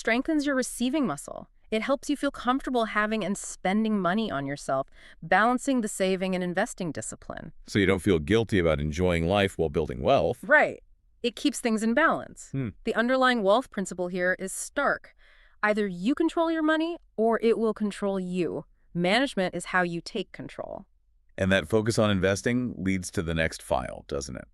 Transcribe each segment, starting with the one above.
strengthens your receiving muscle. It helps you feel comfortable having and spending money on yourself, balancing the saving and investing discipline. So you don't feel guilty about enjoying life while building wealth. Right. It keeps things in balance. Hmm. The underlying wealth principle here is stark. Either you control your money or it will control you. Management is how you take control. And that focus on investing leads to the next file, doesn't it?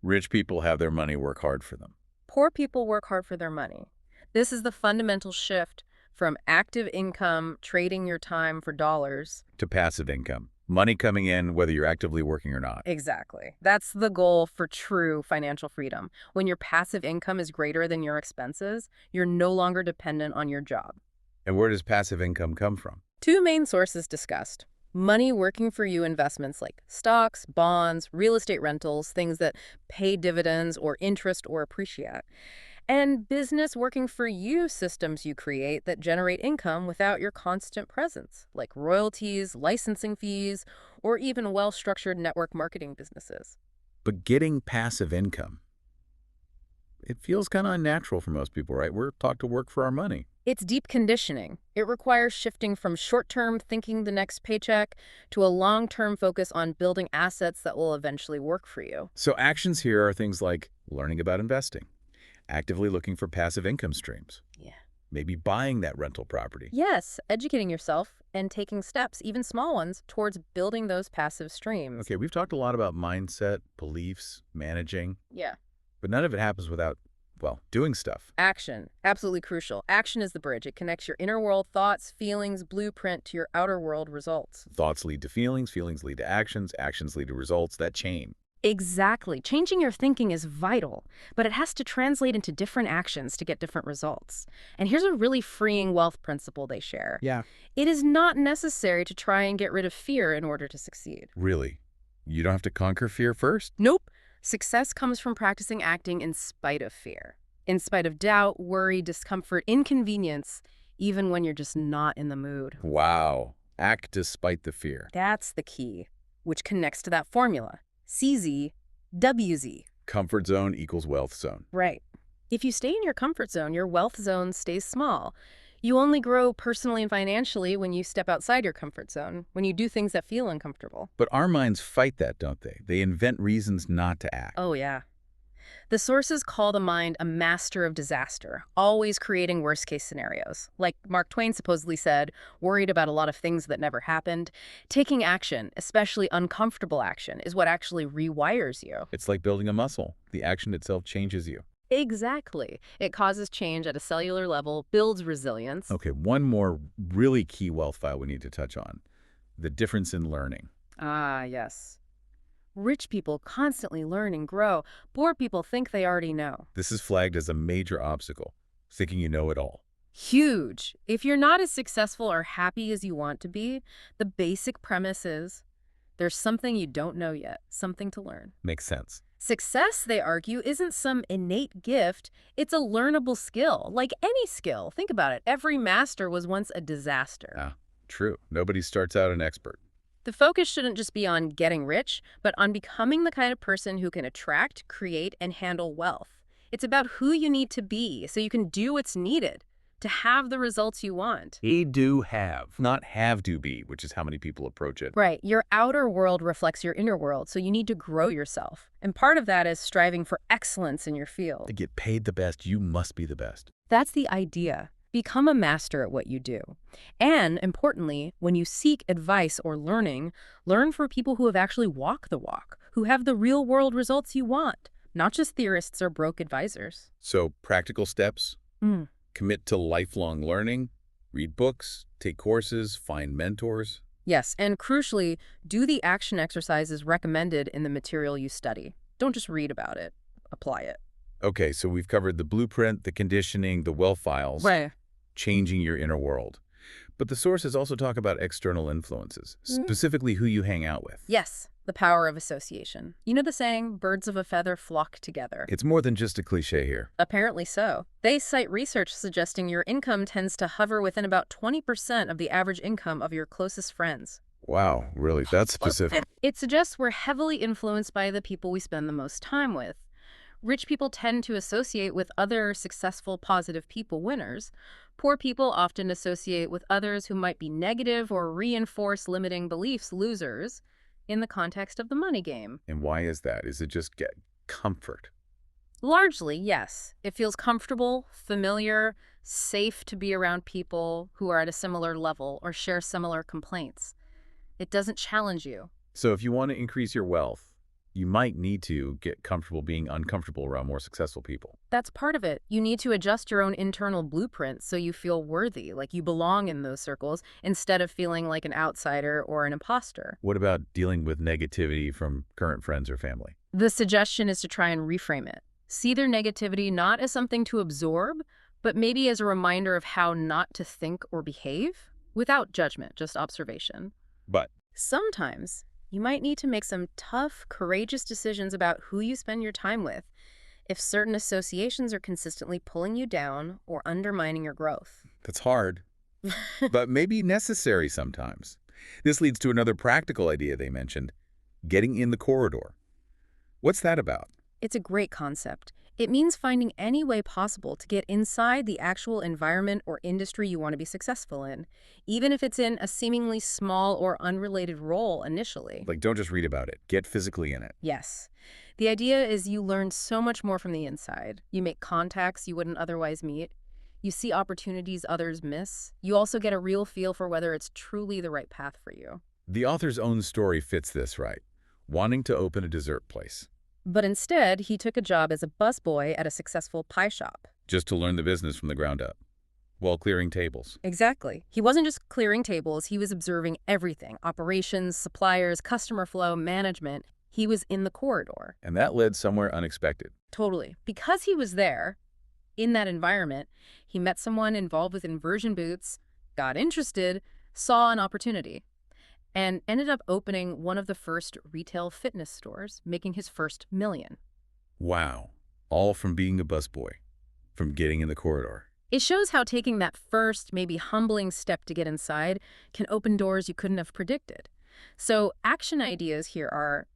Rich people have their money work hard for them. Poor people work hard for their money. This is the fundamental shift from active income, trading your time for dollars, To passive income. Money coming in whether you're actively working or not. Exactly. That's the goal for true financial freedom. When your passive income is greater than your expenses, you're no longer dependent on your job. And where does passive income come from? Two main sources discussed. Money working for you investments like stocks, bonds, real estate rentals, things that pay dividends or interest or appreciate. And business working for you systems you create that generate income without your constant presence, like royalties, licensing fees, or even well-structured network marketing businesses. But getting passive income, it feels kind of unnatural for most people, right? We're taught to work for our money. It's deep conditioning. It requires shifting from short-term thinking the next paycheck to a long-term focus on building assets that will eventually work for you. So actions here are things like learning about investing, actively looking for passive income streams, Yeah. maybe buying that rental property. Yes, educating yourself and taking steps, even small ones, towards building those passive streams. Okay, we've talked a lot about mindset, beliefs, managing, Yeah. but none of it happens without, well, doing stuff. Action. Absolutely crucial. Action is the bridge. It connects your inner world thoughts, feelings, blueprint to your outer world results. Thoughts lead to feelings, feelings lead to actions, actions lead to results, that chain. Exactly. Changing your thinking is vital, but it has to translate into different actions to get different results. And here's a really freeing wealth principle they share. Yeah. It is not necessary to try and get rid of fear in order to succeed. Really? You don't have to conquer fear first? Nope. Success comes from practicing acting in spite of fear, in spite of doubt, worry, discomfort, inconvenience, even when you're just not in the mood. Wow. Act despite the fear. That's the key, which connects to that formula. CZ, WZ. Comfort zone equals wealth zone. Right. If you stay in your comfort zone, your wealth zone stays small. You only grow personally and financially when you step outside your comfort zone, when you do things that feel uncomfortable. But our minds fight that, don't they? They invent reasons not to act. Oh, yeah. The sources call the mind a master of disaster, always creating worst-case scenarios. Like Mark Twain supposedly said, worried about a lot of things that never happened. Taking action, especially uncomfortable action, is what actually rewires you. It's like building a muscle. The action itself changes you. Exactly. It causes change at a cellular level, builds resilience. Okay, one more really key wealth file we need to touch on. The difference in learning. Ah, yes. Rich people constantly learn and grow. Poor people think they already know. This is flagged as a major obstacle, thinking you know it all. Huge. If you're not as successful or happy as you want to be, the basic premise is there's something you don't know yet, something to learn. Makes sense. Success, they argue, isn't some innate gift. It's a learnable skill, like any skill. Think about it. Every master was once a disaster. Ah, true. Nobody starts out an expert. The focus shouldn't just be on getting rich, but on becoming the kind of person who can attract, create, and handle wealth. It's about who you need to be so you can do what's needed to have the results you want. Do have, not have to be, which is how many people approach it. Right. Your outer world reflects your inner world, so you need to grow yourself. And part of that is striving for excellence in your field. To get paid the best, you must be the best. That's the idea. Become a master at what you do. And, importantly, when you seek advice or learning, learn from people who have actually walked the walk, who have the real-world results you want, not just theorists or broke advisors. So, practical steps? Commit to lifelong learning, read books, take courses, find mentors. Yes, and crucially, do the action exercises recommended in the material you study. Don't just read about it. Apply it. Okay, so we've covered the blueprint, the conditioning, the wealth files. Right. Changing your inner world. But the sources also talk about external influences, specifically who you hang out with. Yes, the power of association. You know the saying, birds of a feather flock together. It's more than just a cliche here. Apparently so. They cite research suggesting your income tends to hover within about 20% of the average income of your closest friends. Wow, really? That's specific. It suggests we're heavily influenced by the people we spend the most time with. Rich people tend to associate with other successful, positive people, winners. Poor people often associate with others who might be negative or reinforce limiting beliefs, losers, in the context of the money game. And why is that? Is it just get comfort? Largely, yes. It feels comfortable, familiar, safe to be around people who are at a similar level or share similar complaints. It doesn't challenge you. So if you want to increase your wealth, you might need to get comfortable being uncomfortable around more successful people. That's part of it. You need to adjust your own internal blueprint so you feel worthy, like you belong in those circles, instead of feeling like an outsider or an imposter. What about dealing with negativity from current friends or family? The suggestion is to try and reframe it. See their negativity not as something to absorb, but maybe as a reminder of how not to think or behave, without judgment, just observation. But Sometimes you might need to make some tough, courageous decisions about who you spend your time with if certain associations are consistently pulling you down or undermining your growth. that's hard, but maybe necessary sometimes. This leads to another practical idea they mentioned, getting in the corridor. What's that about? It's a great concept. It means finding any way possible to get inside the actual environment or industry you want to be successful in, even if it's in a seemingly small or unrelated role initially. Like, don't just read about it. Get physically in it. Yes. The idea is you learn so much more from the inside. You make contacts you wouldn't otherwise meet. You see opportunities others miss. You also get a real feel for whether it's truly the right path for you. The author's own story fits this right, wanting to open a dessert place, But instead, he took a job as a busboy at a successful pie shop. just to learn the business from the ground up, while clearing tables. Exactly. He wasn't just clearing tables, he was observing everything: operations, suppliers, customer flow, management. He was in the corridor. And that led somewhere unexpected. Totally. Because he was there, in that environment, he met someone involved with inversion boots, got interested, saw an opportunity, and ended up opening one of the first retail fitness stores, making his first million. Wow. All from being a busboy, from getting in the corridor. It shows how taking that first, maybe humbling step to get inside can open doors you couldn't have predicted. So action ideas here are: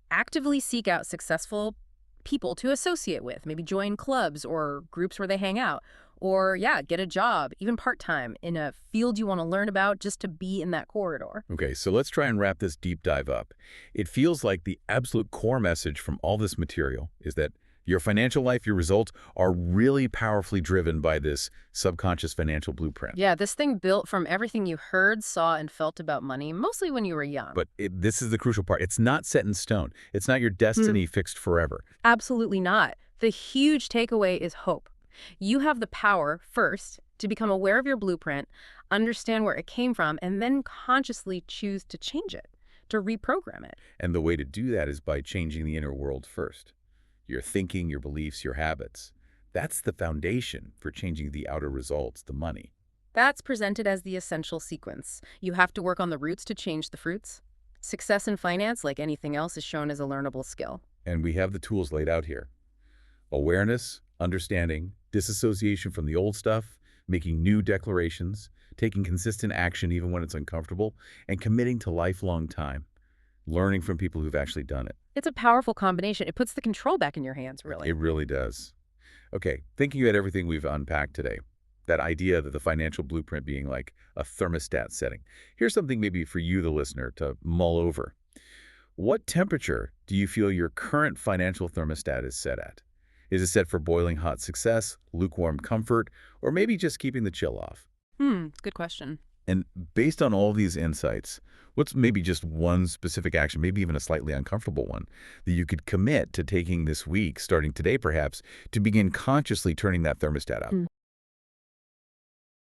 actively seek out successful people to associate with, maybe join clubs or groups where they hang out, or get a job, even part-time, in a field you want to learn about just to be in that corridor. Okay, so let's try and wrap this deep dive up. It feels like the absolute core message from all this material is that your financial life, your results, are really powerfully driven by this subconscious financial blueprint. Yeah, this thing built from everything you heard, saw, and felt about money, mostly when you were young. But this is the crucial part. It's not set in stone. It's not your destiny fixed forever. Absolutely not. The huge takeaway is hope. You have the power, first, to become aware of your blueprint, understand where it came from, and then consciously choose to change it, to reprogram it. And the way to do that is by changing the inner world first. Your thinking, your beliefs, your habits. That's the foundation for changing the outer results, the money. That's presented as the essential sequence. You have to work on the roots to change the fruits. Success in finance, like anything else, is shown as a learnable skill. And we have the tools laid out here. Awareness, understanding, disassociation from the old stuff, making new declarations, taking consistent action even when it's uncomfortable, and committing to lifelong time, learning from people who've actually done it. It's a powerful combination. It puts the control back in your hands, really. It really does. Okay, thinking about everything we've unpacked today, that idea that the financial blueprint being like a thermostat setting. Here's something maybe for you, the listener, to mull over. What temperature do you feel your current financial thermostat is set at? Is it set for boiling hot success, lukewarm comfort, or maybe just keeping the chill off? Good question. And based on all these insights, what's maybe just one specific action, maybe even a slightly uncomfortable one, that you could commit to taking this week, starting today perhaps, to begin consciously turning that thermostat up?